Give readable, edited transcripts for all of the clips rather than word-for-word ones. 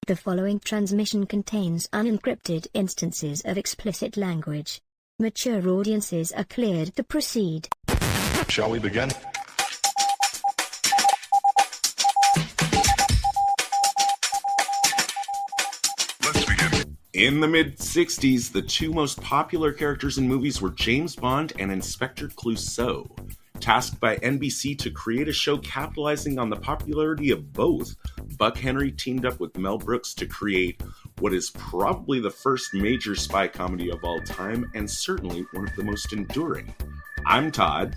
The following transmission contains unencrypted instances of explicit language. Mature audiences are cleared to proceed. Shall we begin? Let's begin. In the mid-60s, the two most popular characters in movies were James Bond and Inspector Clouseau. Tasked by NBC to create a show capitalizing on the popularity of both, Buck Henry teamed up with Mel Brooks to create what is probably the first major spy comedy of all time, and certainly one of the most enduring. I'm Todd.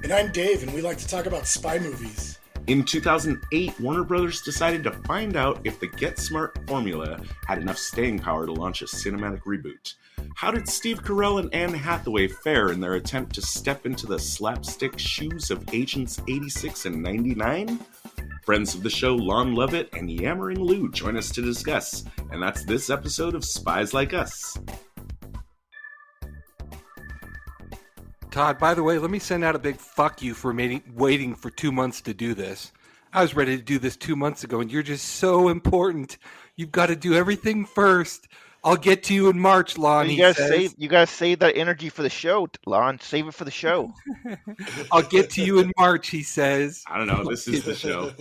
And I'm Dave, and we like to talk about spy movies. In 2008, Warner Brothers decided to find out if the Get Smart formula had enough staying power to launch a cinematic reboot. How did Steve Carell and Anne Hathaway fare in their attempt to step into the slapstick shoes of Agents 86 and 99? Friends of the show Lon Lovett and Yammering Lou join us to discuss, and that's this episode of Spies Like Us. Todd, by the way, let me send out a big fuck you for waiting for 2 months to do this. I was ready to do this 2 months ago, and you're just so important. You've got to do everything first. I'll get to you in March, Lon. You gotta save that energy for the show, Lon. Save it for the show. I'll get to you in March, he says. I don't know. This is the show.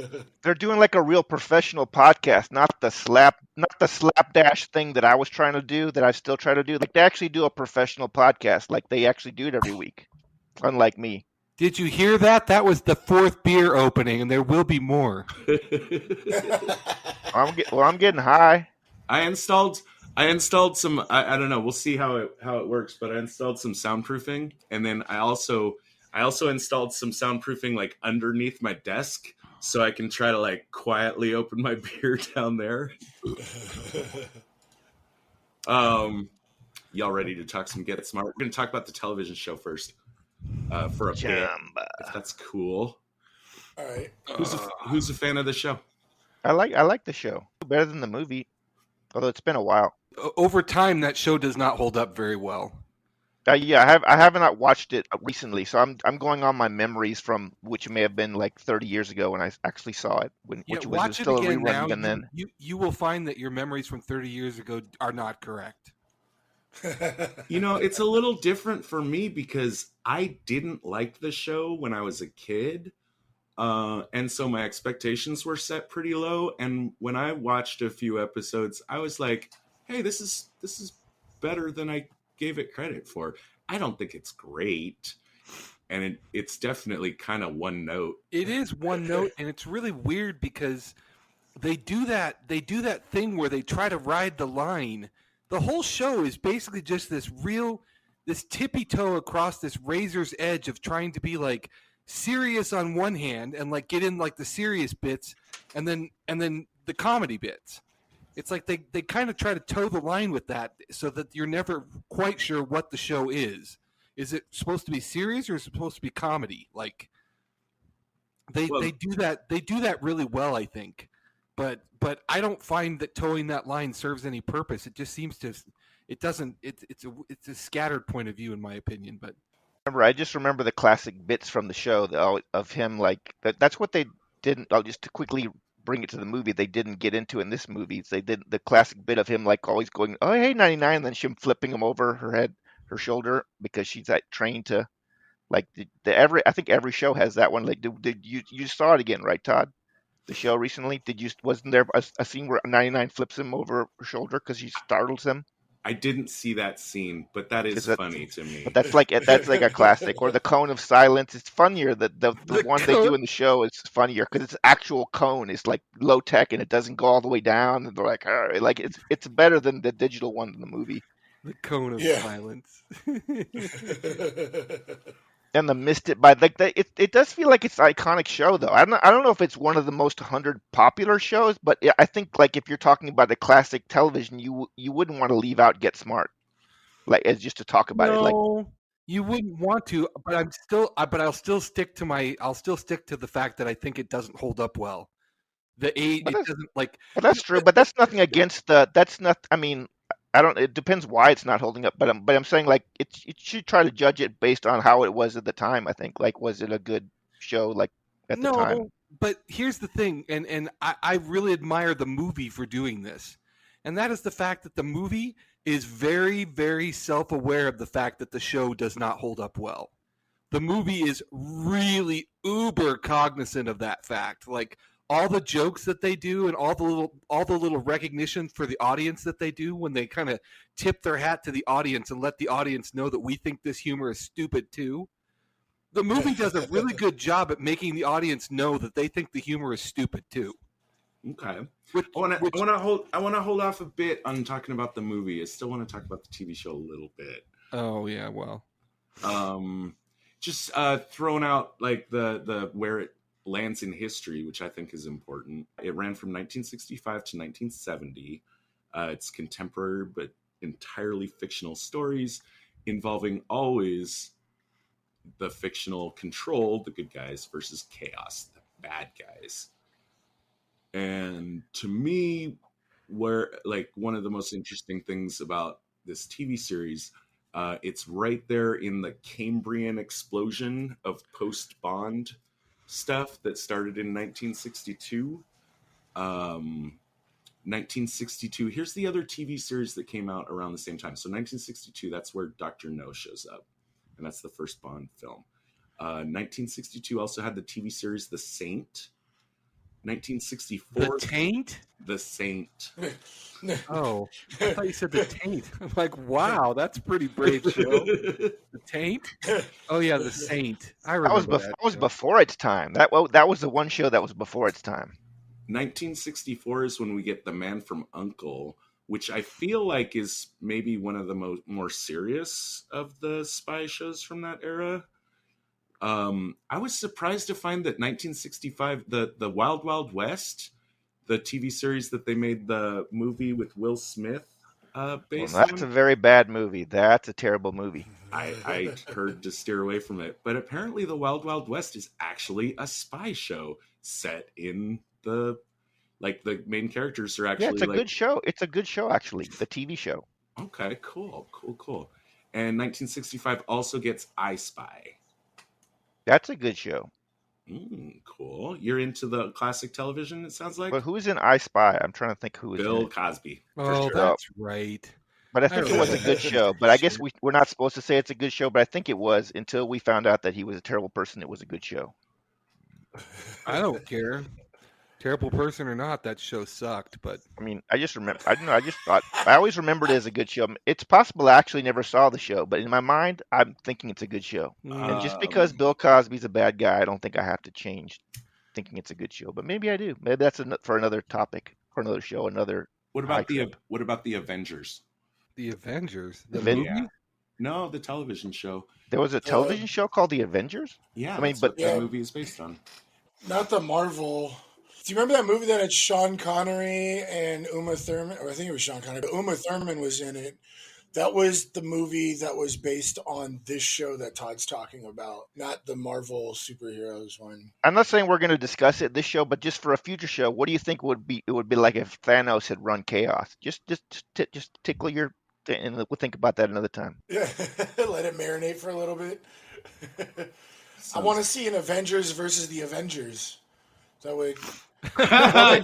They're doing like a real professional podcast, not the slapdash thing that I was trying to do, that I still try to do. Like they actually do a professional podcast, like they actually do it every week. Unlike me. Did you hear that? That was the fourth beer opening, and there will be more. I'm getting high. I installed some. I don't know. We'll see how it works. But I installed some soundproofing, and then I also installed some soundproofing like underneath my desk, so I can try to like quietly open my beer down there. Y'all ready to talk some Get Smart? We're gonna talk about the television show first for a bit, if that's cool. All right. Who's a fan of the show? I like the show better than the movie, although it's been a while. Over time, that show does not hold up very well. Yeah, I have not watched it recently, so I'm going on my memories from which may have been like 30 years ago when I actually saw it, which was still a rerun now, even then. You will find that your memories from 30 years ago are not correct. You know, it's a little different for me because I didn't like the show when I was a kid. And so my expectations were set pretty low. And when I watched a few episodes, I was like, hey, this is better than I gave it credit for. I don't think it's great. And it's definitely kind of one note. It is one note, and it's really weird because they do that thing where they try to ride the line. The whole show is basically just this tippy toe across this razor's edge of trying to be like serious on one hand and like get in like the serious bits and then the comedy bits. It's like they kind of try to toe the line with that so that you're never quite sure what the show is. Is it supposed to be serious or is it supposed to be comedy? Like they do that really well, I think. But I don't find that towing that line serves any purpose. It just seems to it doesn't it's a scattered point of view in my opinion, but I just remember the classic bits from the show of him like that's what they didn't. I'll just to quickly bring it to the movie. They didn't get into in this movie. They did the classic bit of him like always going, "Oh hey 99," and then him flipping him over her shoulder because she's trained to like I think every show has that one. Like did you saw it again, right, Todd? The show recently? Wasn't there a scene where 99 flips him over her shoulder because she startles him? I didn't see that scene, but that is funny to me. But that's like a classic. Or the cone of silence. It's funnier. The one they do in the show is funnier because it's actual cone. It's like low tech and it doesn't go all the way down. And they're like, like it's better than the digital one in the movie. The cone of silence. And the missed it by like it does feel like it's an iconic show though. I don't know if it's one of the most 100 popular shows, but I think like if you're talking about the classic television, you wouldn't want to leave out Get Smart, like as just to talk about it. Like you wouldn't want to, but I'll still stick to the fact that I think it doesn't hold up well. It doesn't like. But that's true. But that's nothing against that's not. I mean. It depends why it's not holding up, but I'm saying like it should try to judge it based on how it was at the time. I think like was it a good show like at the time? But here's the thing, and I really admire the movie for doing this, and that is the fact that the movie is very, very self-aware of the fact that the show does not hold up well. The movie is really uber cognizant of that fact. Like all the jokes that they do and all the little recognition for the audience that they do when they kind of tip their hat to the audience and let the audience know that we think this humor is stupid too. The movie does a really good job at making the audience know that they think the humor is stupid too. Okay. Which, I want to hold off a bit on talking about the movie. I still want to talk about the TV show a little bit. oh yeah, well, Just throwing out like the where it lands in history, which I think is important. It ran from 1965 to 1970. It's contemporary but entirely fictional stories involving always the fictional control, the good guys, versus chaos, the bad guys. And to me, where like one of the most interesting things about this TV series, it's right there in the Cambrian explosion of post-Bond stuff that started in 1962. 1962. Here's the other TV series that came out around the same time. So 1962, that's where Dr. No shows up. And that's the first Bond film. 1962 also had the TV series The Saint. 1964. The Taint? The Saint. Oh, I thought you said The Taint. I'm like, wow, that's a pretty brave show. The Taint? Oh yeah, The Saint. I remember that. That was before its time. That was the one show that was before its time. 1964 is when we get The Man from U.N.C.L.E., which I feel like is maybe one of the more serious of the spy shows from that era. I was surprised to find that 1965, the Wild Wild West, the TV series that they made the movie with Will Smith based on. That's a very bad movie. That's a terrible movie. I heard to steer away from it. But apparently the Wild Wild West is actually a spy show set in the main characters are actually it's a good show. It's a good show, actually. The TV show. Okay, cool. And 1965 also gets I Spy. That's a good show. Cool. You're into the classic television, it sounds like? But who's in I Spy? I'm trying to think who is in Bill it. Cosby. Oh, sure. that's right. But I think it was a good show. But I guess we're not supposed to say it's a good show, but I think it was until we found out that he was a terrible person. It was a good show. I don't care. Terrible person or not, that show sucked. But I mean, I just remember. I don't know. I just thought I always remembered it as a good show. It's possible I actually never saw the show, but in my mind, I'm thinking it's a good show. And just because Bill Cosby's a bad guy, I don't think I have to change thinking it's a good show. But maybe I do. Maybe that's for another topic, for another show, another. What about the Avengers? The Avengers, The movie? Yeah. No, the television show. There was a television show called The Avengers. Yeah, I mean, that's but what the movie is based on. Not the Marvel. Do you remember that movie that had Sean Connery and Uma Thurman? Or I think it was Sean Connery, but Uma Thurman was in it. That was the movie that was based on this show that Todd's talking about, not the Marvel superheroes one. I'm not saying we're going to discuss it this show, but just for a future show, what do you think it would be like if Thanos had run Chaos? Just tickle your, and we'll think about that another time. Yeah, let it marinate for a little bit. I want to see an Avengers versus the Avengers. That way. I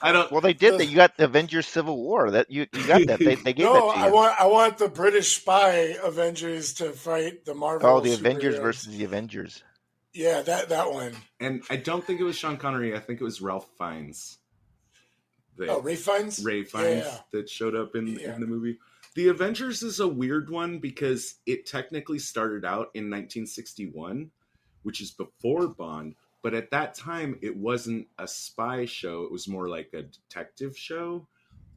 don't. Well, they did that. You got the Avengers Civil War. That you got that. They gave No, that to you. I want the British spy Avengers to fight the Marvel. Oh, the Avengers superheroes. versus the Avengers. Yeah, that one. And I don't think it was Sean Connery. I think it was Ralph Fiennes. Ray Fiennes? Ray Fiennes Yeah. that showed up in the movie. The Avengers is a weird one because it technically started out in 1961, which is before Bond. But at that time, it wasn't a spy show. It was more like a detective show.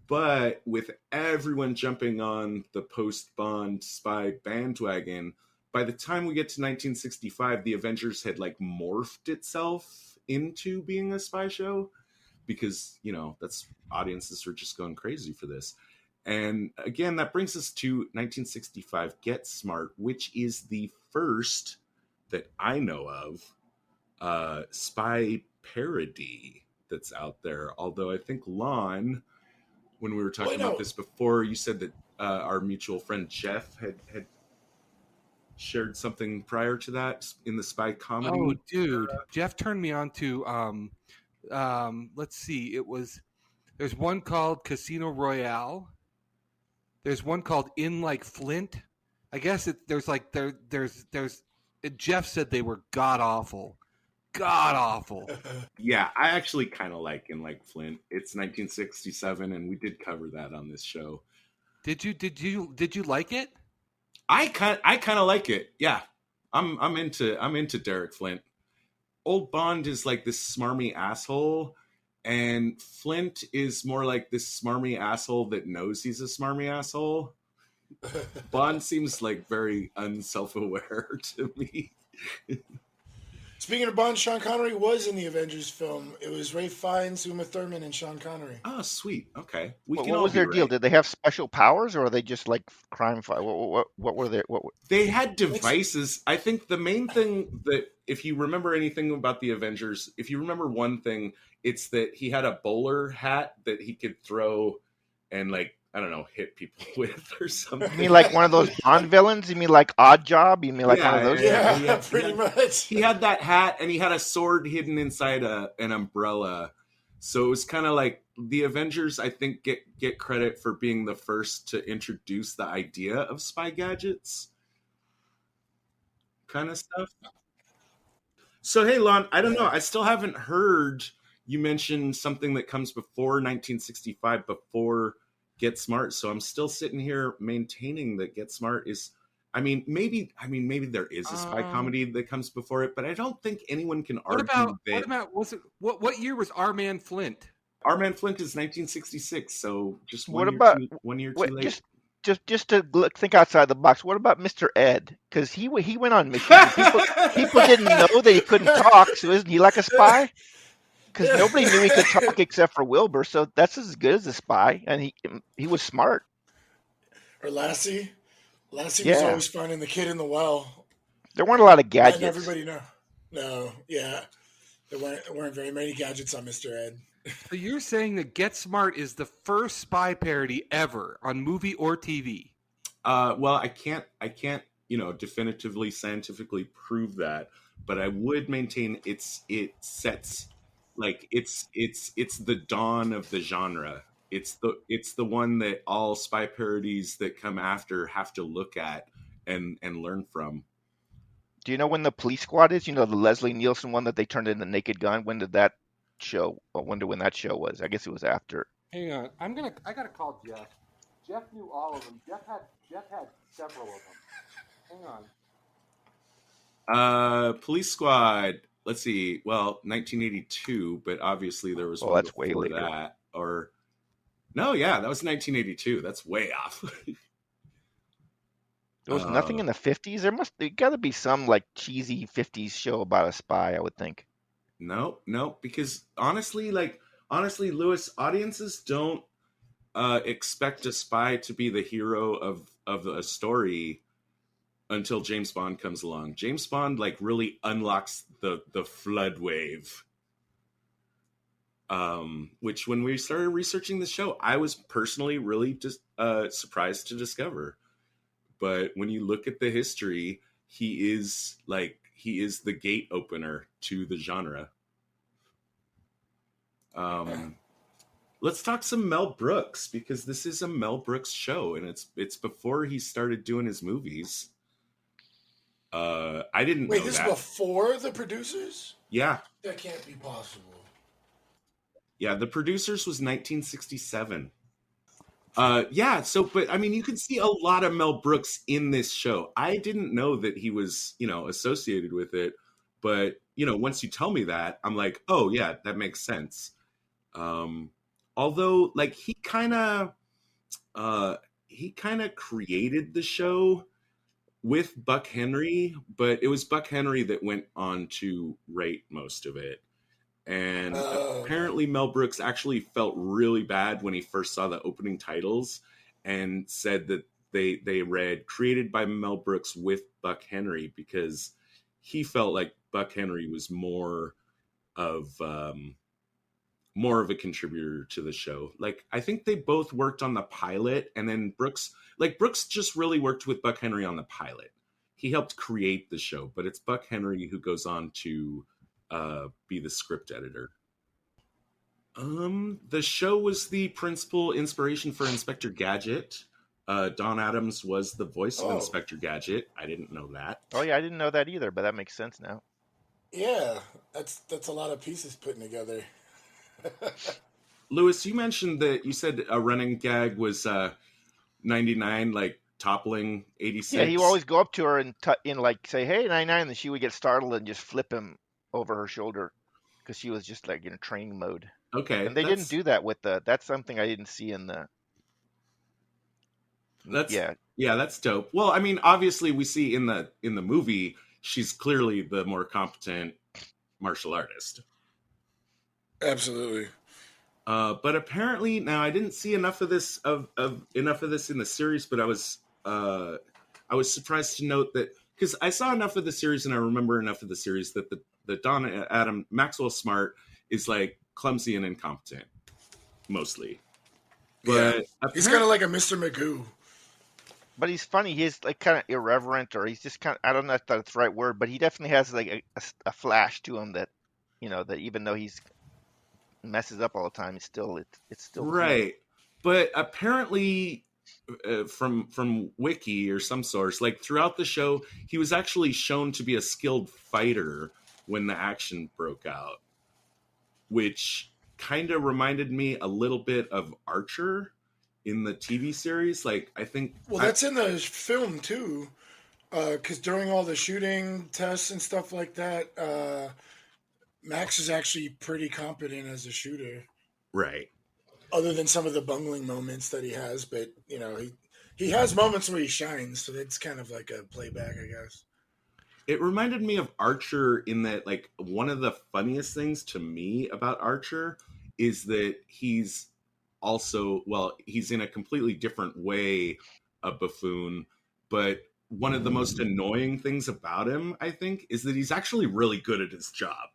But with everyone jumping on the post-Bond spy bandwagon, by the time we get to 1965, the Avengers had like morphed itself into being a spy show because, that's audiences were just going crazy for this. And again, that brings us to 1965 Get Smart, which is the first that I know of spy parody that's out there. Although I think Lon, when we were talking about this before, you said that our mutual friend Jeff had shared something prior to that in the spy comedy. Oh, dude, Jeff turned me on to let's see, there's one called Casino Royale. There's one called In Like Flint. I guess there's Jeff said they were god awful. God awful. Yeah, I actually kind of like In Like Flint. It's 1967, and we did cover that on this show. Did you like it? I kind of like it. Yeah, I'm into Derek Flint. Old Bond is like this smarmy asshole, and Flint is more like this smarmy asshole that knows he's a smarmy asshole. Bond seems like very unself-aware to me. Speaking of Bond, Sean Connery was in the Avengers film. It was Ray Fiennes, Uma Thurman, and Sean Connery. Oh, sweet. Okay. What was their deal? Did they have special powers, or are they just like crime fight? What were they? They had devices. I think the main thing that, if you remember anything about the Avengers, if you remember one thing, it's that he had a bowler hat that he could throw and, like, I don't know, hit people with or something. You mean like one of those Bond villains? You mean like Odd Job? You mean like one of those? Yeah, pretty much. He had that hat, and he had a sword hidden inside an umbrella. So it was kind of like the Avengers, I think, get credit for being the first to introduce the idea of spy gadgets kind of stuff. So, hey, Lon, I don't know. I still haven't heard you mention something that comes before 1965, before Get Smart. So I'm still sitting here maintaining that Get Smart is, maybe there is a spy comedy that comes before it, but I don't think anyone can argue that. What year was Our Man Flint? Our Man Flint is 1966, so just one year too late. Just to think outside the box, what about Mr. Ed? Because he went on missions. People didn't know that he couldn't talk, so isn't he like a spy? Because nobody knew he could talk except for Wilbur, so that's as good as a spy, and he was smart. Or Lassie. Lassie was always finding the kid in the well. There weren't a lot of gadgets. And everybody know. No, yeah. There weren't very many gadgets on Mr. Ed. So you're saying that Get Smart is the first spy parody ever on movie or TV? Well, I can't, definitively scientifically prove that, but I would maintain it sets, like, it's the dawn of the genre. It's the one that all spy parodies that come after have to look at and learn from. Do you know when the Police Squad is? You know, the Leslie Nielsen one that they turned into Naked Gun. When did that show? I wonder when that show was. I guess it was after. Hang on, I gotta call Jeff. Jeff knew all of them. Jeff had several of them. Hang on. Police Squad. Let's see. Well, 1982, but obviously there was one that's before way later. that. Or no, yeah, that was 1982. That's way off. There was nothing in the 50s. There got to be some like cheesy 50s show about a spy, I would think. No, because honestly, Lewis, audiences don't expect a spy to be the hero of a story until James Bond comes along. James Bond really unlocks the flood wave. Which when we started researching the show, I was personally really just surprised to discover. But when you look at the history, he is the gate opener to the genre. Let's talk some Mel Brooks, because this is a Mel Brooks show, and it's before he started doing his movies. I didn't know that. Wait, this is before the producers? Yeah. That can't be possible. Yeah, the producers was 1967. But you can see a lot of Mel Brooks in this show. I didn't know that he was, associated with it. But, once you tell me that, I'm like, oh, yeah, that makes sense. Although, he kind of created the show with Buck Henry, but it was Buck Henry that went on to write most of it. And apparently Mel Brooks actually felt really bad when he first saw the opening titles and said that they read created by Mel Brooks with Buck Henry, because he felt like Buck Henry was more of a contributor to the show. I think they both worked on the pilot, and then Brooks just really worked with Buck Henry on the pilot. he helped create the show, but it's Buck Henry who goes on to be the script editor. The show was the principal inspiration for Inspector Gadget. Don Adams was the voice of Inspector Gadget. I didn't know that. Oh yeah, I didn't know that either, but that makes sense now. Yeah, that's a lot of pieces putting together. Lewis, you mentioned that you said a running gag was 99, like toppling 86. Yeah, he would always go up to her and like say, "Hey, 99," and then she would get startled and just flip him over her shoulder because she was just like in training mode. Okay, and they didn't do that with the. That's something I didn't see in the. Yeah, that's dope. Well, I mean, obviously, we see in the movie she's clearly the more competent martial artist. Absolutely. But apparently, now I didn't see enough of this enough of this in the series, but I was surprised to note that, because I saw enough of the series and I remember enough of the series that the Don Adam Maxwell Smart is like clumsy and incompetent mostly. But yeah. He's kind of like a Mr. Magoo. But he's funny. He's like kind of irreverent, or he's just kind of, I don't know if that's the right word, but he definitely has like a flash to him that, that even though he's messes up all the time, it's still right. Cool. But apparently, from Wiki or some source, like throughout the show, he was actually shown to be a skilled fighter when the action broke out, which kind of reminded me a little bit of Archer in the TV series. Like, I think... Well, that's in the film, too. Because during all the shooting tests and stuff like that, Max is actually pretty competent as a shooter. Right. Other than some of the bungling moments that he has. But, he has moments where he shines. So that's kind of like a playback, I guess. It reminded me of Archer in that, like, one of the funniest things to me about Archer is that he's also, well, he's in a completely different way a buffoon, but one of the most annoying things about him, I think, is that he's actually really good at his job,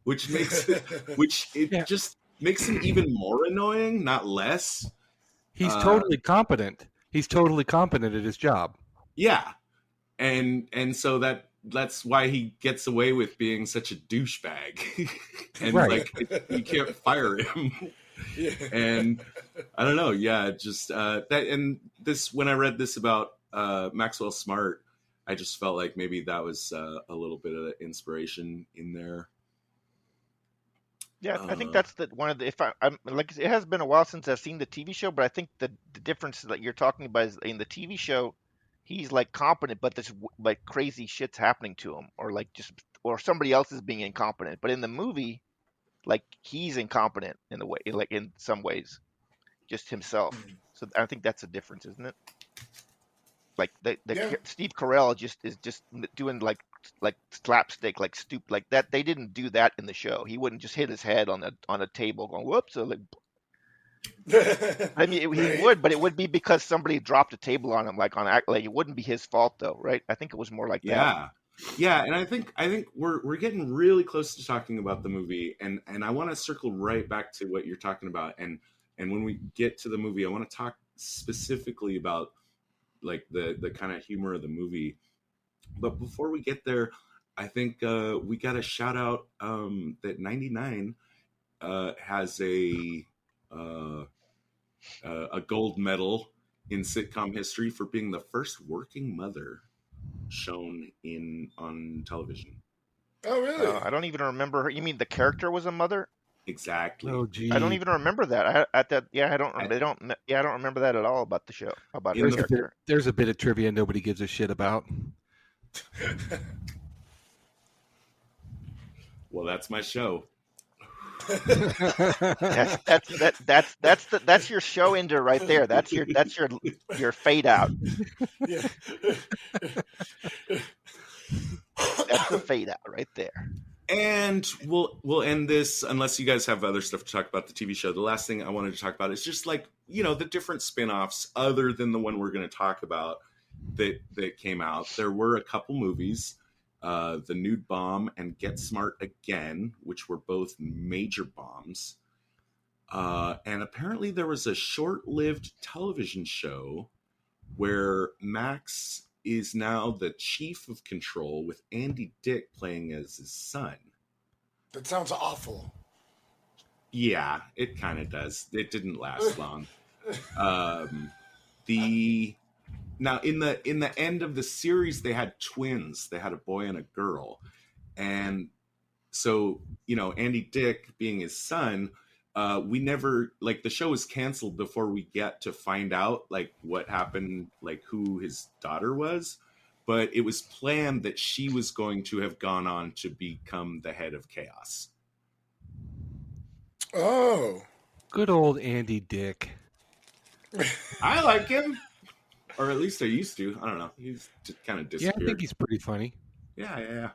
which makes it just makes him even more annoying, not less. He's totally competent. He's totally competent at his job. Yeah. And so that's why he gets away with being such a douchebag. And like, you can't fire him. Yeah. And I don't know. Yeah. Just, that, and this, when I read this about, Maxwell Smart, I just felt like maybe that was, a little bit of inspiration in there. Yeah, I think that's one of the. If I'm like, it has been a while since I've seen the TV show, but I think the difference that you're talking about is in the TV show, he's like competent, but there's like crazy shit's happening to him, or somebody else is being incompetent. But in the movie, like he's incompetent in the way, like in some ways, just himself. So I think that's a difference, isn't it? Like Steve Carell is just doing like slapstick, like stupid, like that. They didn't do that in the show. He wouldn't just hit his head on a table going whoops. Or like, I mean, he would, but it would be because somebody dropped a table on him, like it wouldn't be his fault though, right? I think it was more like that. Yeah, and I think we're getting really close to talking about the movie, and I want to circle right back to what you're talking about, and when we get to the movie, I want to talk specifically about like the kind of humor of the movie. But before we get there, I think we got to shout out that 99 has a gold medal in sitcom history for being the first working mother shown on television. Oh, really? I don't even remember her. You mean the character was a mother? Exactly. Oh, gee. I don't even remember that. I don't remember that at all about the show. About her character. There's a bit of trivia nobody gives a shit about. Well, that's my show. That's your show ender right there. That's your fade out. Yeah. That's the fade out right there. And we'll end this, unless you guys have other stuff to talk about the TV show. The last thing I wanted to talk about is just like, the different spin-offs other than the one we're going to talk about that came out. There were a couple movies, The Nude Bomb and Get Smart Again, which were both major bombs. And apparently there was a short-lived television show where Max is now the chief of control with Andy Dick playing as his son. That sounds awful. Yeah, it kind of does. It didn't last long. Now in the end of the series, they had twins. They had a boy and a girl, and so Andy Dick being his son, we never the show was canceled before we get to find out what happened, who his daughter was. But it was planned that she was going to have gone on to become the head of Chaos. Oh, Good old Andy Dick. I like him, or at least I used to. I don't know. He's just kind of Yeah, disappeared. I think he's pretty funny. Yeah.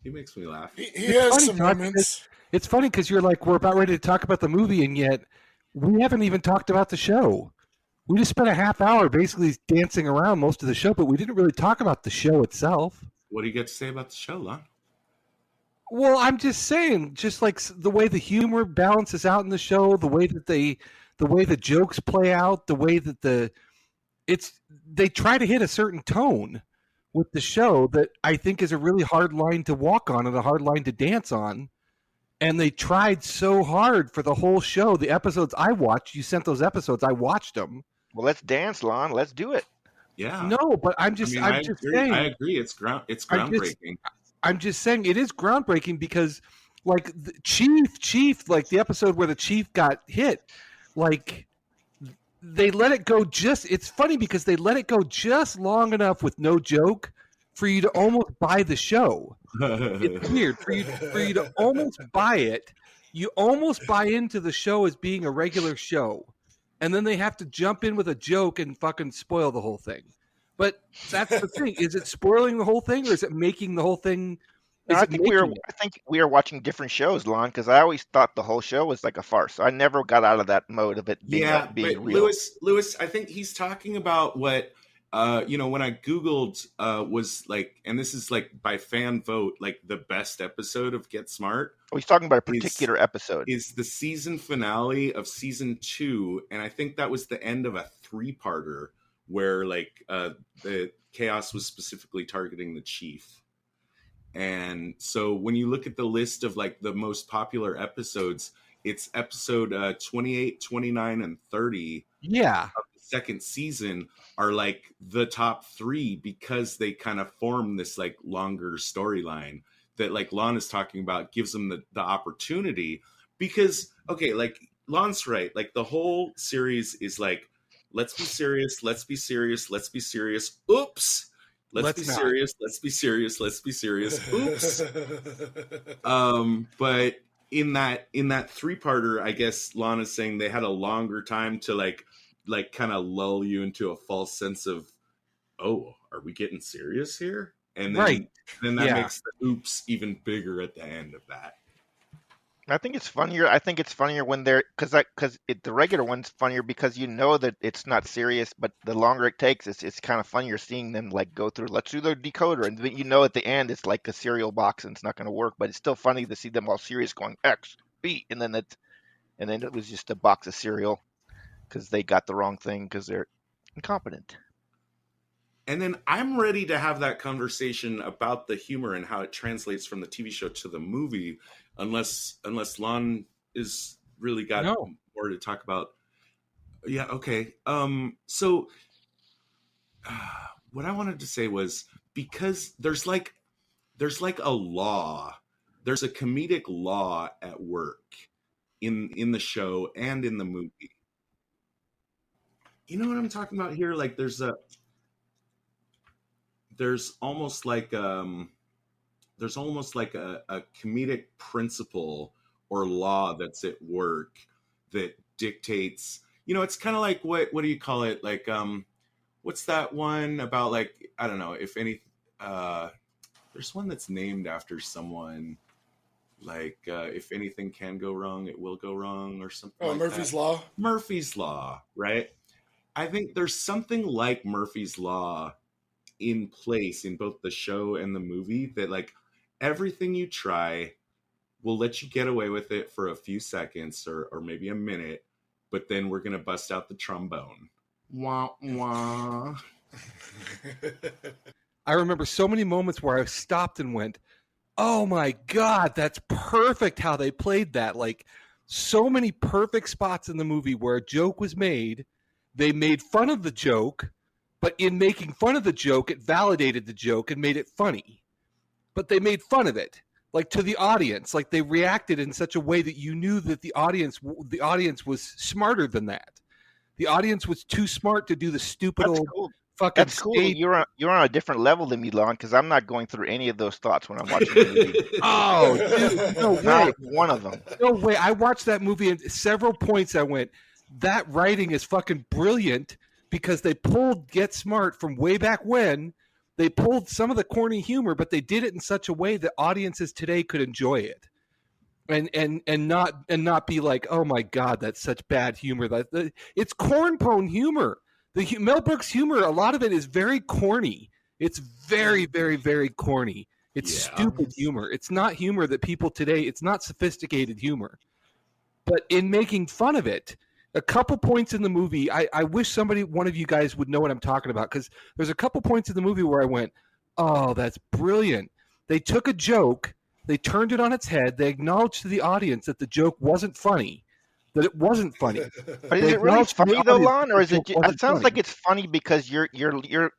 He makes me laugh. he has funny, some Todd, moments. It's funny because you're like, we're about ready to talk about the movie, and yet we haven't even talked about the show. We just spent a half hour basically dancing around most of the show, but we didn't really talk about the show itself. What do you get to say about the show, Lon? Well, I'm just saying, just like the way the humor balances out in the show, the way the jokes play out, the way that they try to hit a certain tone with the show that I think is a really hard line to walk on and a hard line to dance on. And they tried so hard for the whole show. The episodes I watched, you sent those episodes, I watched them. Well, let's dance, Lon. Let's do it. Yeah. No, but I'm just saying. I agree. It's groundbreaking. I'm just saying it is groundbreaking because, the Chief, the episode where the Chief got hit, they let it go it's funny because they let it go just long enough with no joke for you to almost buy the show. It's weird for you to almost buy it. You almost buy into the show as being a regular show, and then they have to jump in with a joke and fucking spoil the whole thing. But that's the thing: is it spoiling the whole thing, or is it making the whole thing? I think we are watching different shows, Lon, because I always thought the whole show was like a farce. I never got out of that mode of it being being real. Lewis, I think he's talking about what when I Googled was and this is by fan vote, the best episode of Get Smart. Oh, he's talking about a particular episode. Is the season finale of season 2, and I think that was the end of a 3-parter where the Chaos was specifically targeting the Chief. And so when you look at the list of the most popular episodes, it's episode 28, 29, and 30. Yeah. Of the second season are the top 3 because they kind of form this longer storyline that Lon is talking about, gives them the opportunity because, okay, Lon's right. The whole series is let's be serious. Let's be serious. Let's be serious. Oops. Let's be serious. Let's be serious. Let's be serious. Oops. But in that 3-parter, I guess Lon is saying they had a longer time to kind of lull you into a false sense of, oh, are we getting serious here? And then, then that makes the oops even bigger at the end of that. I think it's funnier. I think it's funnier when they're because the regular one's funnier because you know that it's not serious, but the longer it takes, it's kind of funnier seeing them go through. Let's do the decoder, and then at the end it's like a cereal box and it's not going to work, but it's still funny to see them all serious going X B, and then it was just a box of cereal because they got the wrong thing because they're incompetent. And then I'm ready to have that conversation about the humor and how it translates from the TV show to the movie, unless Lon is really got more to talk about. Yeah, okay. So what I wanted to say was, because there's a law, there's a comedic law at work in the show and in the movie. You know what I'm talking about here? There's almost like a comedic principle or law that's at work that dictates, it's kind of like, what do you call it? What's that one about, I don't know, if any, there's one that's named after someone, if anything can go wrong, it will go wrong or something. Oh, Murphy's Law? Murphy's Law, right? I think there's something like Murphy's Law in place in both the show and the movie that everything you try will let you get away with it for a few seconds or maybe a minute, but then we're going to bust out the trombone. Wah, wah. I remember so many moments where I stopped and went, oh my God, that's perfect how they played that. Like, so many perfect spots in the movie where a joke was made. They made fun of the joke, but in making fun of the joke, it validated the joke and made it funny. But they made fun of it, like to the audience. Like, they reacted in such a way that you knew that the audience was smarter than that. The audience was too smart to do the stupid That's old cool. fucking That's cool. stage. You're on a different level than me, Lon, because I'm not going through any of those thoughts when I'm watching the movie. Oh, dude, no way. Not one of them. No way. I watched that movie and several points I went, that writing is fucking brilliant, because they pulled Get Smart from way back when. They pulled some of the corny humor, but they did it in such a way that audiences today could enjoy it. And not be like, oh my God, that's such bad humor. It's corn-prone humor. Mel Brooks humor, a lot of it is very corny. It's very, very, very corny. It's stupid humor. It's not humor that people today, it's not sophisticated humor. But in making fun of it, a couple points in the movie, I wish one of you guys would know what I'm talking about, because there's a couple points in the movie where I went, oh, that's brilliant. They took a joke, they turned it on its head, they acknowledged to the audience that the joke wasn't funny, that it wasn't funny. But is it really funny though, Lon, or is it? It sounds like it's funny because you're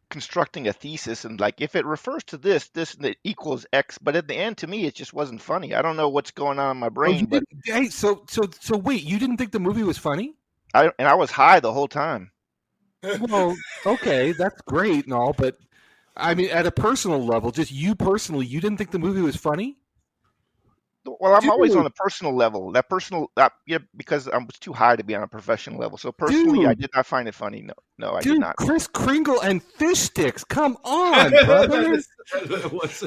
constructing a thesis, and like if it refers to this and it equals X, but at the end, to me, it just wasn't funny. I don't know what's going on in my brain, but hey, so wait, you didn't think the movie was funny? I was high the whole time. Well, okay, that's great and all, but I mean, at a personal level, just you personally, you didn't think the movie was funny? Well, I'm always on a personal level. Because I was too high to be on a professional level. So personally, I did not find it funny. No, I did not. Kris Kringle and fish sticks. Come on, brother.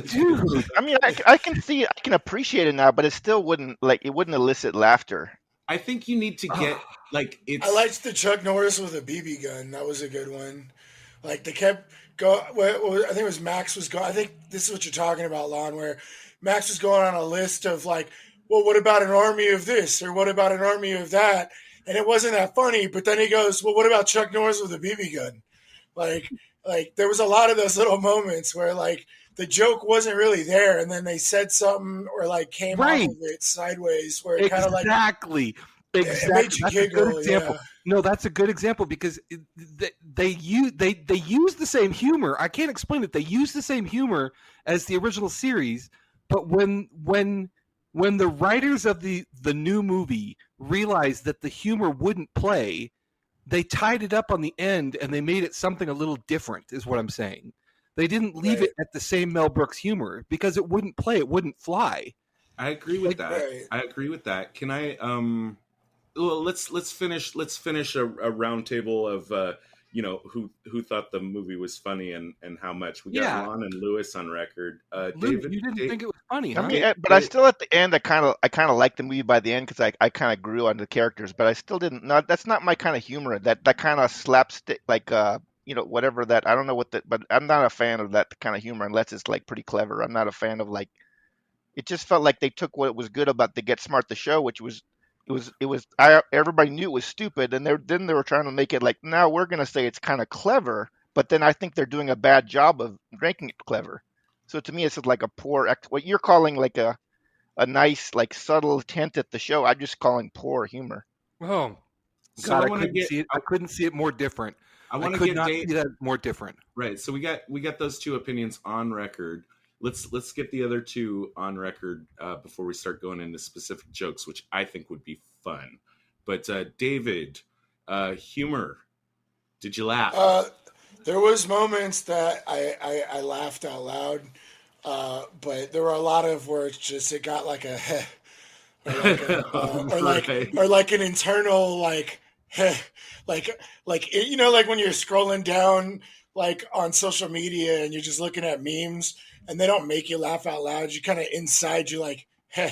Dude, I mean, I can see it. I can appreciate it now, but it still wouldn't elicit laughter. I think you need to get it's. I liked the Chuck Norris with a BB gun. That was a good one. Like they kept go. I think it was Max was going. I think this is what you're talking about, Lon, where Max was going on a list of like, well, what about an army of this or what about an army of that? And it wasn't that funny. But then he goes, well, what about Chuck Norris with a BB gun? Like there was a lot of those little moments where like the joke wasn't really there, and then they said something or like came off of it sideways, where it kind of like exactly. It made you That's giggle, a good example. yeah. No, that's a good example because they use the same humor. I can't explain it. They use the same humor as the original series, but when the writers of the new movie realized that the humor wouldn't play, they tied it up on the end and they made it something a little different, is what I'm saying. They didn't leave it at the same Mel Brooks humor because it wouldn't play, it wouldn't fly. I agree with that. Right. I agree with that. Can I well, let's finish a round table of who thought the movie was funny and how much. We got Lon and Lewis on record. David, you didn't think it was funny, huh? I mean, but I still at the end I kind of liked the movie by the end because I kind of grew on the characters, but I still didn't. That's not my kind of humor. That kind of slapstick whatever that, I don't know what that, but I'm not a fan of that kind of humor unless it's like pretty clever. I'm not a fan of like, it just felt like they took what was good about the Get Smart the show, which was everybody knew it was stupid, and they were trying to make it like, now we're gonna say it's kind of clever, but then I think they're doing a bad job of making it clever. So to me, it's like a poor what you're calling like a nice like subtle attempt at the show. I'm just calling poor humor. Oh, So God, I couldn't see it more different. I want to could not see that more different. Right. So we got those two opinions on record. Let's get the other two on record before we start going into specific jokes, which I think would be fun. But David, humor. Did you laugh? There was moments that I laughed out loud, but there were a lot of where it got like a heh, or like an internal like heh, like when you're scrolling down like on social media and you're just looking at memes and they don't make you laugh out loud. You kind of inside you like heh.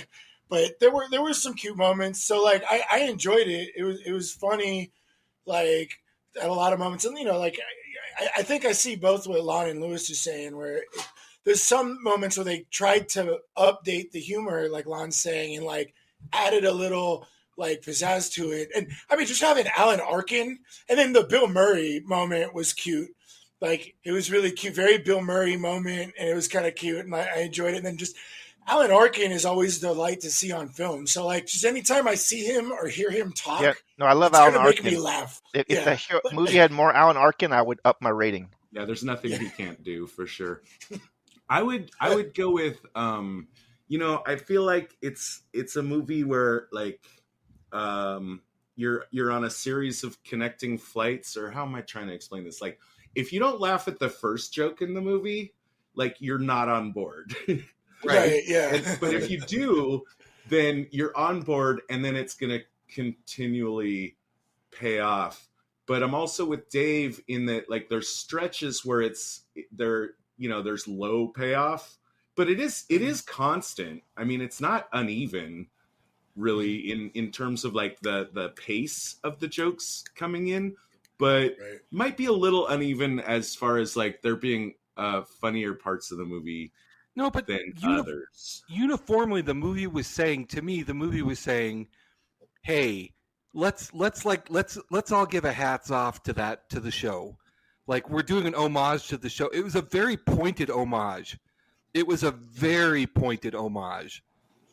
But there were some cute moments. So like I enjoyed it. It was funny, like at a lot of moments. And like I think I see both what Lon and Lewis are saying, where there's some moments where they tried to update the humor, like Lon's saying, and like added a little like pizzazz to it. And I mean, just having Alan Arkin and then the Bill Murray moment was cute. Like, it was really cute, very Bill Murray moment, and it was kind of cute, and I enjoyed it. And then just Alan Arkin is always the light to see on film. So, like, just anytime I see him or hear him talk, Yeah, no, I love it's Alan gonna make Arkin. me laugh. If the movie had more Alan Arkin, I would up my rating. Yeah, there's nothing he can't do for sure. I would go with I feel like it's a movie where like you're on a series of connecting flights, or how am I trying to explain this? Like, if you don't laugh at the first joke in the movie, like, you're not on board. Right, yeah. But if you do, then you're on board, and then it's going to continually pay off. But I'm also with Dave in that, like, there's stretches where there's low payoff, but it is constant. I mean, it's not uneven, really, in terms of like the pace of the jokes coming in, but might be a little uneven as far as like there being funnier parts of the movie. No, but than others. Uniformly, the movie was saying, "Hey, let's all give a hats off to the show. Like, we're doing an homage to the show." It was a very pointed homage.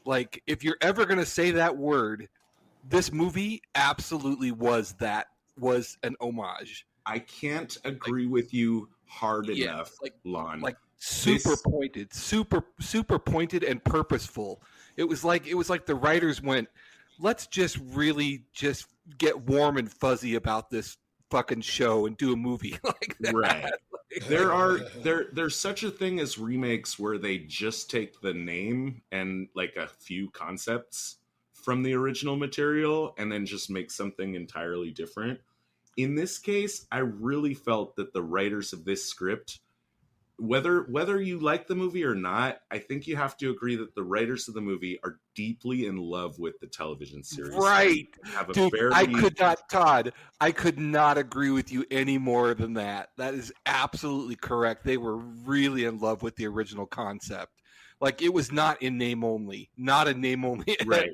Like, if you're ever going to say that word, this movie absolutely was an homage. I can't agree with you hard enough, Lon. Like, super pointed and purposeful. It was like the writers went, let's just really just get warm and fuzzy about this fucking show and do a movie like that. Right. There's such a thing as remakes where they just take the name and like a few concepts from the original material and then just make something entirely different. In this case, I really felt that the writers of this script, whether you like the movie or not, I think you have to agree that the writers of the movie are deeply in love with the television series. Right. Dude, I could not agree with you any more than that. That is absolutely correct. They were really in love with the original concept. Like, it was not in name only. Not a name only. Right.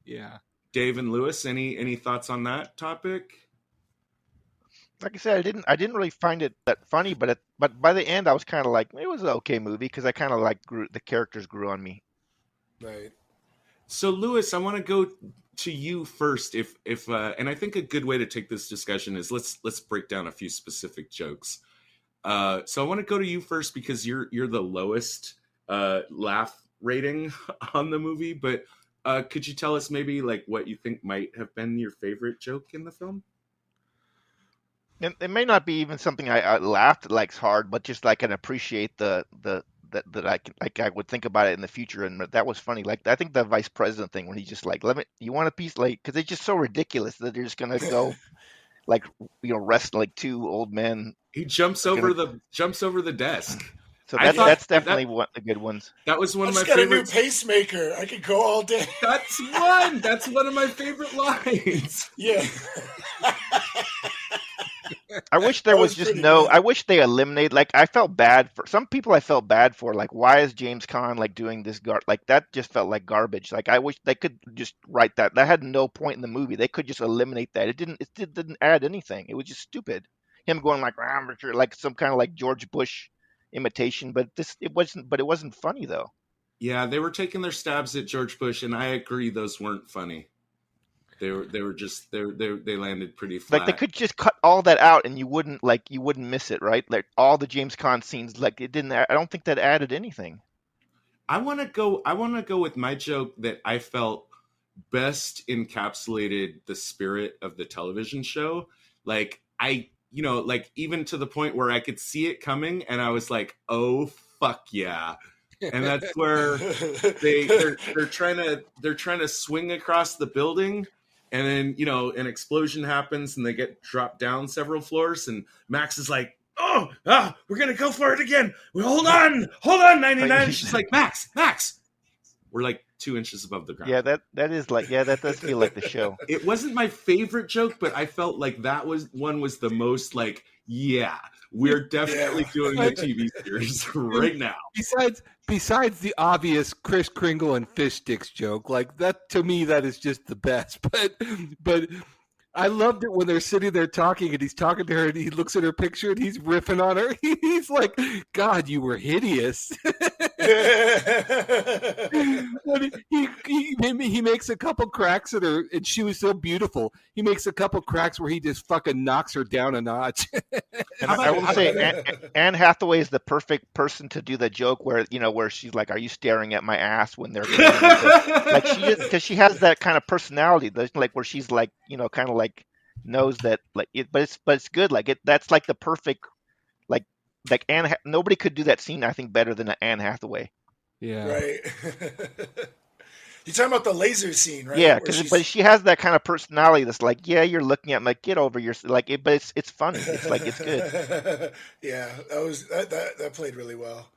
Yeah. Dave and Lewis, any thoughts on that topic? Like I said, I didn't really find it that funny, but by the end, I was kind of like, it was an okay movie because I kind of like the characters grew on me. Right. So, Lewis, I want to go to you first. If and I think a good way to take this discussion is let's break down a few specific jokes. So I want to go to you first because you're the lowest laugh rating on the movie. But could you tell us maybe like what you think might have been your favorite joke in the film? It may not be even something I laughed like hard, but just like can appreciate that I would think about it in the future, and that was funny. Like, I think the vice president thing when he's just like, you want a piece, like, because it's just so ridiculous that they're just gonna go like, rest like two old men. He jumps over the desk. So that's definitely one of the good ones. That was one of my favorites. favorites. I just got a new pacemaker. I could go all day. That's one of my favorite lines. Yeah. I wish there was just no. I wish they eliminated. Like, I felt bad for some people. I felt bad for, like, why is James Caan like doing this? Like, that just felt like garbage. Like, I wish they could just write that. That had no point in the movie. They could just eliminate that. It didn't add anything. It was just stupid. Him going like some kind of like George Bush imitation, but it wasn't funny though. Yeah, they were taking their stabs at George Bush, and I agree those weren't funny. They landed pretty flat. Like, they could just cut all that out and you wouldn't miss it, right? Like, all the James Caan scenes, like, it didn't. I don't think that added anything. I want to go with my joke that I felt best encapsulated the spirit of the television show. Like, like, even to the point where I could see it coming and I was like, oh fuck yeah. And that's where they're trying to swing across the building, and then an explosion happens and they get dropped down several floors, and Max is like, we're gonna go for it again. Hold on 99. She's like, Max, we're like 2 inches above the ground. Yeah, that is like, yeah, that does feel like the show. It wasn't my favorite joke, but I felt like that was the most like, yeah, we're definitely doing a TV series right now. Besides the obvious Kris Kringle and fish sticks joke, like, that, to me, that is just the best. But I loved it when they're sitting there talking and he's talking to her and he looks at her picture and he's riffing on her. He's like, God, you were hideous. And he makes a couple cracks at her and she was so beautiful. He makes a couple cracks where he just fucking knocks her down a notch. And I will say, Anne Hathaway is the perfect person to do the joke where she's like, "Are you staring at my ass?" when they're like she is, because she has that kind of personality, like where she's like, kind of like knows that like it, but it's good. Like it, that's like the perfect like Anne. Nobody could do that scene, I think, better than Anne Hathaway. Yeah. Right. You're talking about the laser scene, right? Yeah, but she has that kind of personality that's like, yeah, you're looking at me like, get over your like it, but it's funny. It's like it's good. Yeah, that played really well.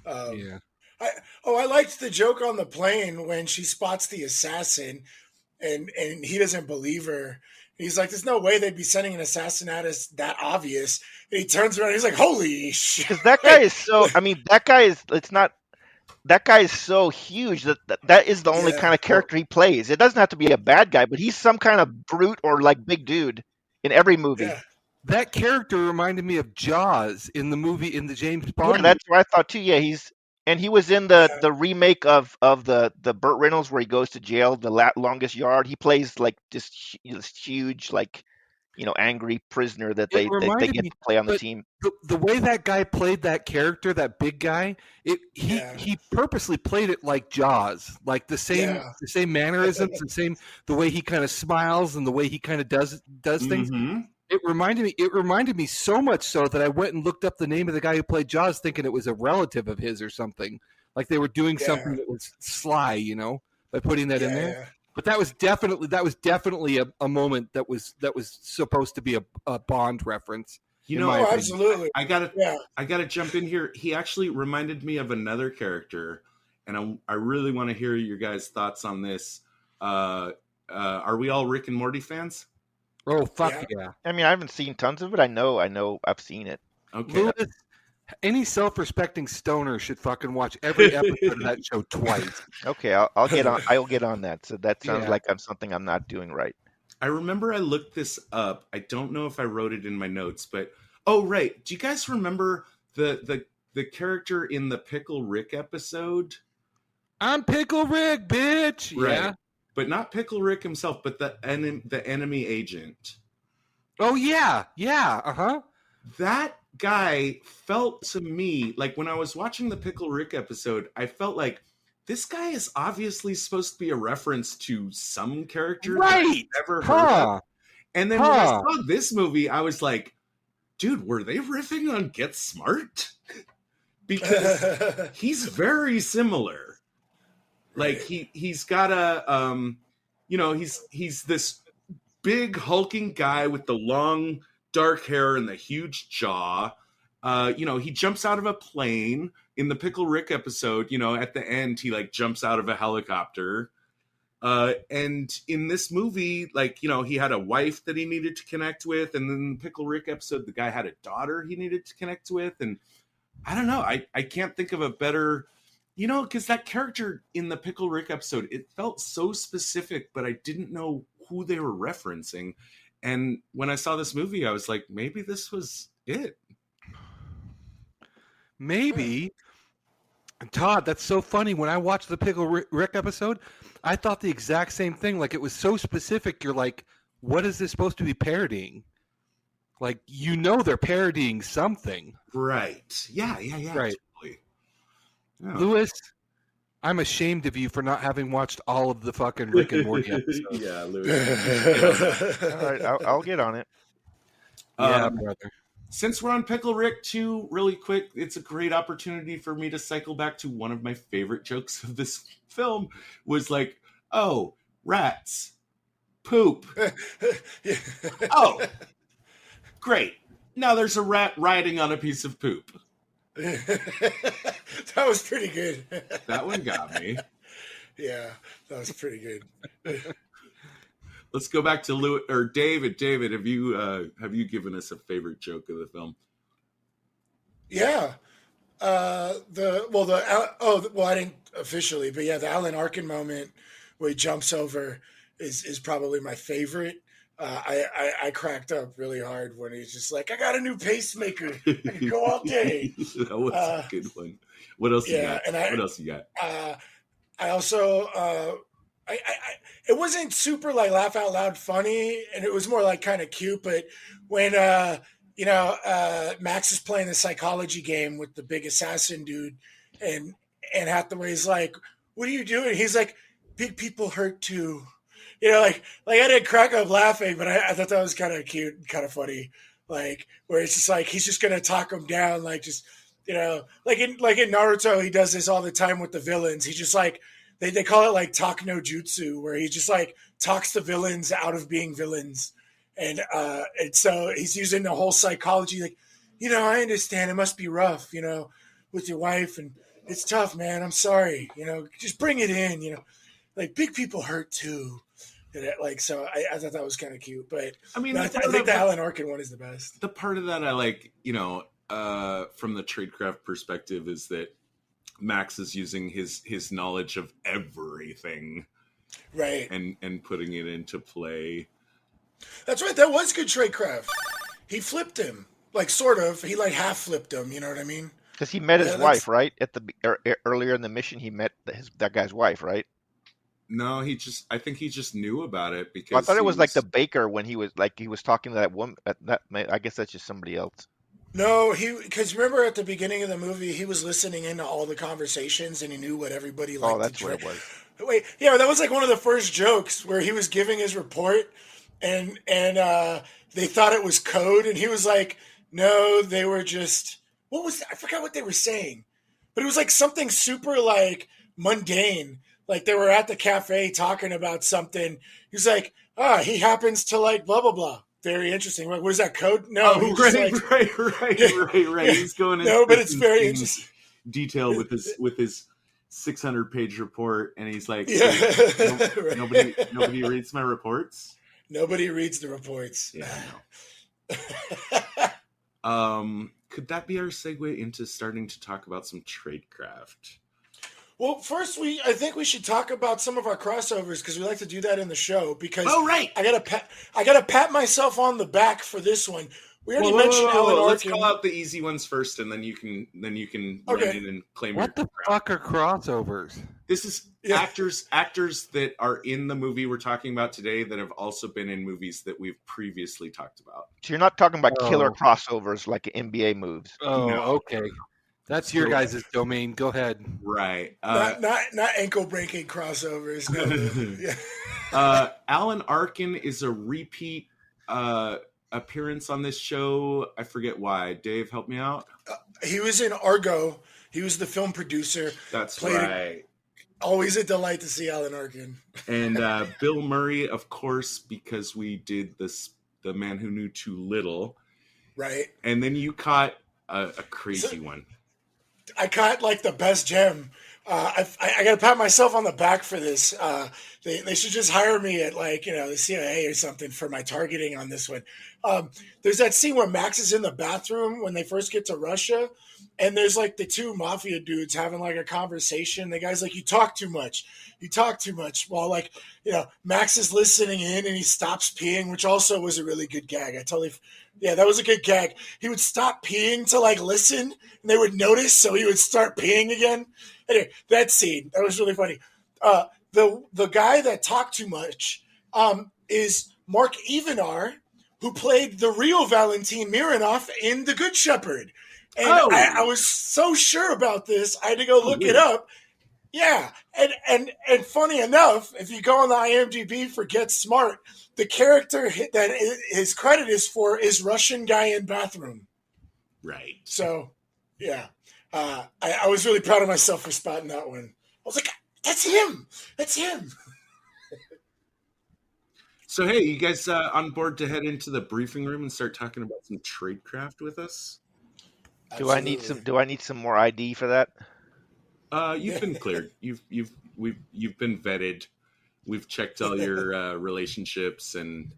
Yeah. I liked the joke on the plane when she spots the assassin, and he doesn't believe her. He's like, "There's no way they'd be sending an assassin at us that obvious." And he turns around, and he's like, "Holy shit!" Because that guy is so. I mean, that guy is. It's not. That guy is so huge that is the only kind of character he plays. It doesn't have to be a bad guy, but he's some kind of brute or like big dude in every movie. Yeah. That character reminded me of Jaws in the James Bond. Yeah, that's what I thought too. Yeah, he was in the remake of the Burt Reynolds where he goes to jail, the Longest Yard. He plays like this huge like angry prisoner that they get to play on the team. The way that guy played that character, that big guy, he purposely played it like Jaws, like the same mannerisms, the way he kind of smiles and the way he kind of does things. Mm-hmm. It reminded me so much so that I went and looked up the name of the guy who played Jaws, thinking it was a relative of his or something. Like they were doing something that was sly, by putting that in there. Yeah. But that was definitely a moment that was supposed to be a Bond reference. Absolutely. I gotta jump in here. He actually reminded me of another character, and I really want to hear your guys' thoughts on this. Are we all Rick and Morty fans? Oh fuck yeah! I mean, I haven't seen tons of it. I know, I've seen it. Okay. Lewis, any self-respecting stoner should fucking watch every episode of that show twice. Okay, I'll get on. I'll get on that. So that sounds like something I'm not doing right. I remember I looked this up. I don't know if I wrote it in my notes, but right. Do you guys remember the character in the Pickle Rick episode? I'm Pickle Rick, bitch. Right. Yeah. But not Pickle Rick himself, but the enemy agent. Oh yeah, yeah, That guy felt to me like when I was watching the Pickle Rick episode, I felt like this guy is obviously supposed to be a reference to some character right? I've never heard of. And then when I saw this movie, I was like, dude, were they riffing on Get Smart? Because he's very similar. Like he's got a he's this big hulking guy with the long dark hair and the huge jaw. He jumps out of a plane in the Pickle Rick episode. At the end he like jumps out of a helicopter. And in this movie, he had a wife that he needed to connect with, and then in the Pickle Rick episode, the guy had a daughter he needed to connect with, and I don't know. I can't think of a better. Because that character in the Pickle Rick episode, it felt so specific, but I didn't know who they were referencing. And when I saw this movie, I was like, maybe this was it. Maybe. Todd, that's so funny. When I watched the Pickle Rick episode, I thought the exact same thing. Like, it was so specific. You're like, what is this supposed to be parodying? Like, they're parodying something. Right. Yeah. Right. Totally. Yeah. Lewis, I'm ashamed of you for not having watched all of the fucking Rick and Morty episodes. Yeah, Lewis. All right, I'll get on it. Yeah, brother. Since we're on Pickle Rick too, really quick, it's a great opportunity for me to cycle back to one of my favorite jokes of this film was like, oh, rats, poop. Oh, great. Now there's a rat riding on a piece of poop. That was pretty good. That one got me. Yeah, that was pretty good. Let's go back to Lewis or David. David, have you given us a favorite joke of the film? Yeah, I didn't officially, but yeah, the Alan Arkin moment where he jumps over is probably my favorite. I cracked up really hard when he's just like, I got a new pacemaker. I can go all day. That was a good one. What else you got? What else you got? I also it wasn't super like laugh out loud funny, and it was more like kind of cute. But when Max is playing the psychology game with the big assassin dude, and Hathaway's like, "What are you doing?" He's like, "Big people hurt too." Like I didn't crack up laughing, but I thought that was kind of cute and kind of funny. Like where it's just like he's just gonna talk him down, like just like in Naruto, he does this all the time with the villains. He just like they call it like talk no jutsu, where he just like talks the villains out of being villains, and so he's using the whole psychology, like I understand it must be rough, with your wife, and it's tough, man. I'm sorry, just bring it in, like big people hurt too. Like so, I thought that was kind of cute, but I mean, I think the Alan Arkin one is the best. The part of that I like, from the tradecraft perspective, is that Max is using his knowledge of everything, right, and putting it into play. That's right. That was good tradecraft. He flipped him, like sort of. He like half flipped him. You know what I mean? Because he met his wife, right? Earlier in the mission, he met that guy's wife, right? No, I think he just knew about it because I thought it was like the baker when he was talking to that woman. I guess that's just somebody else. No, because remember at the beginning of the movie, he was listening into all the conversations and he knew what everybody liked. Oh, that's what it was. Wait, yeah, that was like one of the first jokes where he was giving his report and they thought it was code, and he was like, no, they were just, what was that? I forgot what they were saying, but it was like something super like mundane. Like they were at the cafe talking about something. He's like, he happens to like blah, blah, blah. Very interesting. Like, what is that code? No. Right. He's going into but it's very interesting detail with his 600-page report, and he's like, right. nobody reads my reports. Nobody reads the reports. Yeah, I know. Could that be our segue into starting to talk about some tradecraft? Well, first, I think we should talk about some of our crossovers because we like to do that in the show. Because right, I gotta pat myself on the back for this one. We already mentioned Alan Arkin. Let's call out the easy ones first, and then you can run in and claim. What the fuck are crossovers? This is actors that are in the movie we're talking about today that have also been in movies that we've previously talked about. So you're not talking about killer crossovers like NBA moves. Oh, no. Okay. That's your guys' domain. Go ahead. Right. Not ankle breaking crossovers. No. Alan Arkin is a repeat appearance on this show. I forget why. Dave, help me out. He was in Argo. He was the film producer. That's right. Always a delight to see Alan Arkin. And Bill Murray, of course, because we did The Man Who Knew Too Little. Right. And then you caught a crazy one. I caught like the best gem. I got to pat myself on the back for this. They should just hire me at the CIA or something for my targeting on this one. There's that scene where Max is in the bathroom when they first get to Russia, and there's like the two mafia dudes having like a conversation. The guy's like, "You talk too much. You talk too much." While Max is listening in and he stops peeing, which also was a really good gag. That was a good gag. He would stop peeing to like listen, and they would notice, so he would start peeing again. Anyway, that scene, that was really funny. The guy that talked too much is Mark Ivanar, who played the real Valentin Mironov in The Good Shepherd. And I was so sure about this, I had to go look it up. Yeah, and funny enough, if you go on the IMDb for Get Smart, the character that his credit is for is Russian guy in bathroom. Right. So, yeah. I was really proud of myself for spotting that one. I was like, that's him. That's him. So, hey, you guys on board to head into the briefing room and start talking about some tradecraft with us? Absolutely. Do I need some more ID for that? You've been cleared. You've been vetted. We've checked all your relationships, and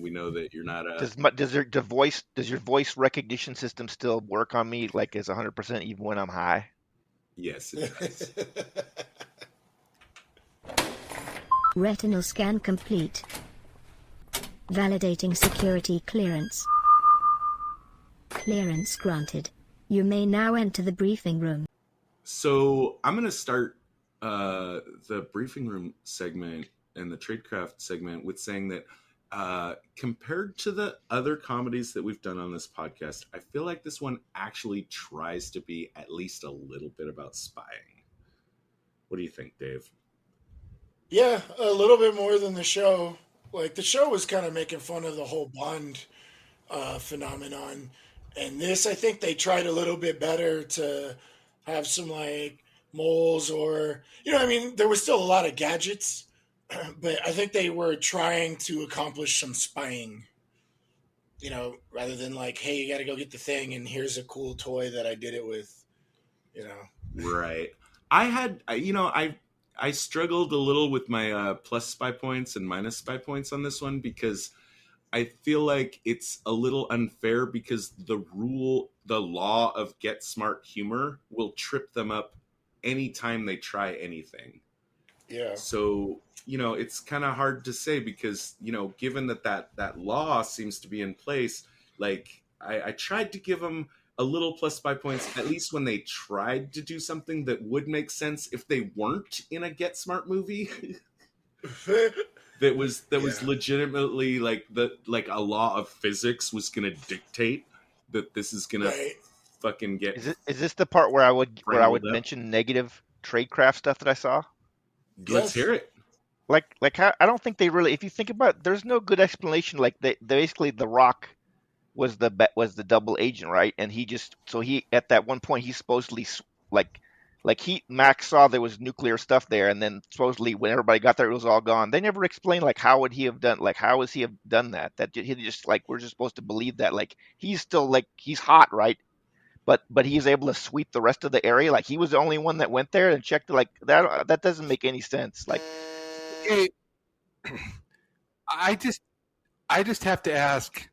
we know that you're not a. Does your voice recognition system still work on me like as 100% even when I'm high? Yes, it does. Retinal scan complete. Validating security clearance. Clearance granted. You may now enter the briefing room. So I'm going to start the briefing room segment and the tradecraft segment with saying that compared to the other comedies that we've done on this podcast, I feel like this one actually tries to be at least a little bit about spying. What do you think, Dave? Yeah, a little bit more than the show. Like, the show was kind of making fun of the whole Bond phenomenon. And this, I think they tried a little bit better to have some, like, moles or... You know, I mean, there was still a lot of gadgets, but I think they were trying to accomplish some spying. You know, rather than like, hey, you got to go get the thing, and here's a cool toy that I did it with, you know. Right. I struggled a little with my plus spy points and minus spy points on this one because I feel like it's a little unfair because the law of get smart humor will trip them up anytime they try anything. Yeah. So, you know, it's kind of hard to say because, you know, given that law seems to be in place, like I tried to give them a little plus spy points, at least when they tried to do something that would make sense if they weren't in a Get Smart movie. that was legitimately like a law of physics was going to dictate that this is going to fucking get. Is this the part where I would mention negative tradecraft stuff that I saw? Let's hear it. Like I don't think they really. If you think about it, there's no good explanation. Like they basically The Rock was the double agent, right? And he at that one point he supposedly Max saw there was nuclear stuff there, and then supposedly when everybody got there it was all gone. They never explained like how would he have done that? That he just like we're just supposed to believe that like he's still like he's hot, right? But he's able to sweep the rest of the area. Like he was the only one that went there and checked. Like that doesn't make any sense. Like, okay, I just have to ask.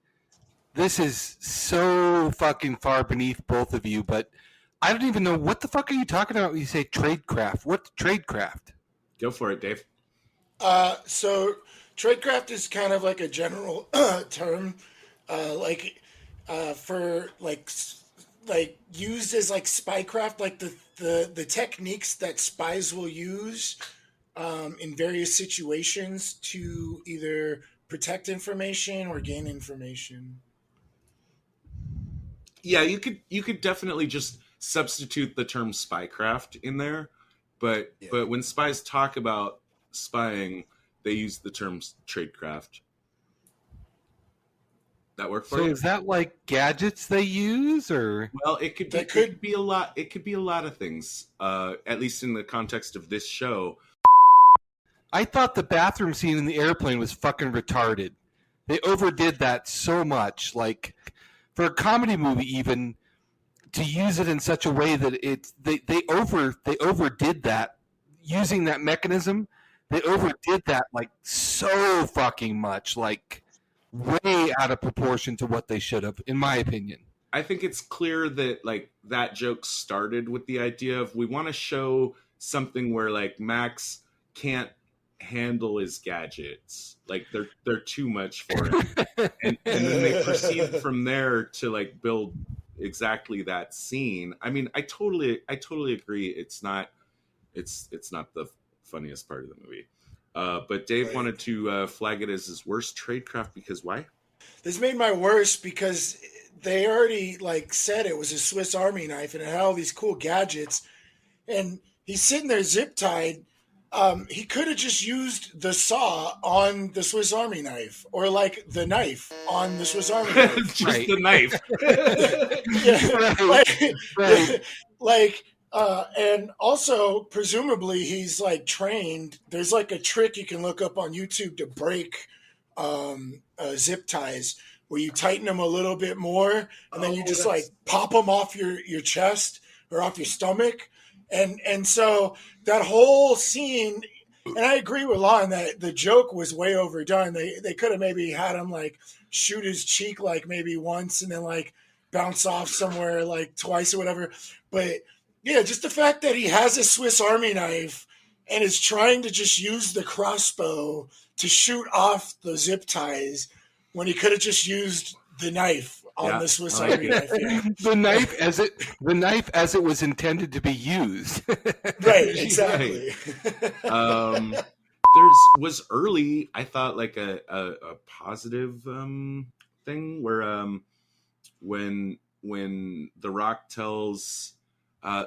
This is so fucking far beneath both of you, but I don't even know what the fuck are you talking about when you say tradecraft. What's tradecraft? Go for it, Dave. So tradecraft is kind of like a general term, for like used as like spycraft, like the techniques that spies will use in various situations to either protect information or gain information. Yeah, you could definitely just substitute the term spycraft in there, but when spies talk about spying, they use the term tradecraft. That work for you? So is that like gadgets they use, or? Well, it could be a lot. It could be a lot of things. At least in the context of this show. I thought the bathroom scene in the airplane was fucking retarded. They overdid that so much. Like for a comedy movie, even to use it in such a way that they overdid that using that mechanism. They overdid that like so fucking much, like way out of proportion to what they should have, in my opinion. I think it's clear that like that joke started with the idea of we want to show something where like Max can't handle his gadgets, like they're too much for him, and then they proceed from there to like build exactly that scene. I mean, I totally agree. It's not the funniest part of the movie. But Dave wanted to flag it as his worst tradecraft because why? This made my worst because they already like said it was a Swiss Army knife and it had all these cool gadgets, and he's sitting there zip tied. He could have just used the saw on the Swiss Army knife, or like the knife on the Swiss Army knife. Just the knife. And also presumably he's like trained. There's like a trick you can look up on YouTube to break zip ties, where you tighten them a little bit more, and then you just like pop them off your chest or off your stomach. And so that whole scene, and I agree with Lon that the joke was way overdone. They could have maybe had him like shoot his cheek like maybe once and then like bounce off somewhere like twice or whatever. But yeah, just the fact that he has a Swiss Army knife and is trying to just use the crossbow to shoot off the zip ties When he could have just used the knife on the Swiss Army knife. Yeah. The knife as it was intended to be used. Right, exactly. Was early, I thought, like a positive thing where when The Rock tells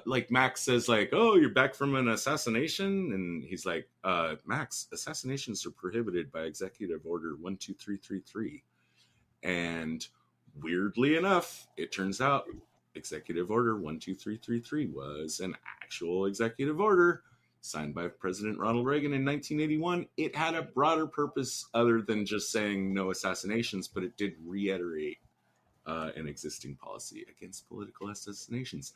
like Max says, like, "Oh, you're back from an assassination," and he's like, "Max, assassinations are prohibited by Executive Order 12333." And weirdly enough, it turns out Executive Order 12333 was an actual executive order signed by President Ronald Reagan in 1981. It had a broader purpose other than just saying no assassinations, but it did reiterate an existing policy against political assassinations.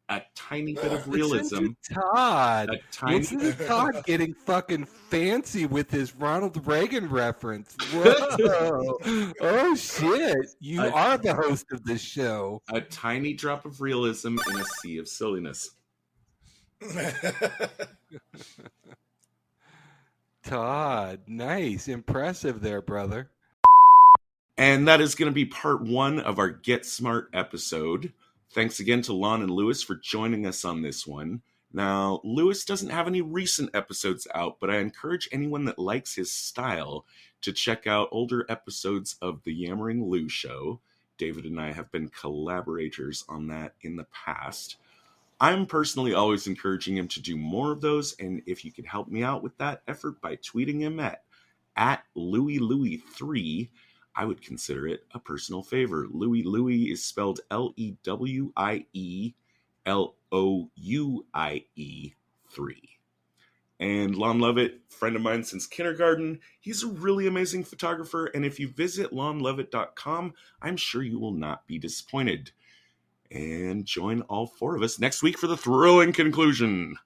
A tiny bit of realism. Todd. Listen to Todd getting fucking fancy with his Ronald Reagan reference. Whoa. Oh, shit. You are the host of this show. A tiny drop of realism in a sea of silliness. Todd, nice. Impressive there, brother. And that is going to be part 1 of our Get Smart episode. Thanks again to Lon and Lewis for joining us on this one. Now, Lewis doesn't have any recent episodes out, but I encourage anyone that likes his style to check out older episodes of The Yammering Lou Show. David and I have been collaborators on that in the past. I'm personally always encouraging him to do more of those, and if you could help me out with that effort by tweeting him at LouieLouie3, I would consider it a personal favor. Louie is spelled LEWIELOUIE 3. And Lon Lovett, friend of mine since kindergarten, he's a really amazing photographer, and if you visit lonlovett.com, I'm sure you will not be disappointed. And join all 4 of us next week for the thrilling conclusion.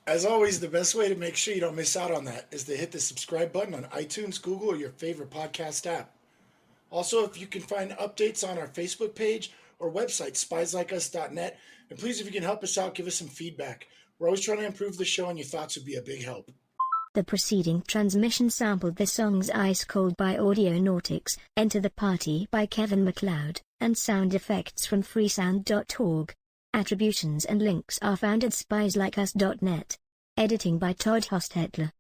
As always, the best way to make sure you don't miss out on that is to hit the subscribe button on iTunes, Google, or your favorite podcast app. Also, if you can find updates on our Facebook page or website, spieslikeus.net. And please, if you can help us out, give us some feedback. We're always trying to improve the show, and your thoughts would be a big help. The preceding transmission sampled the songs Ice Cold by Audionautics, Enter the Party by Kevin MacLeod, and sound effects from freesound.org. Attributions and links are found at spieslikeus.net. Editing by Todd Hostetler.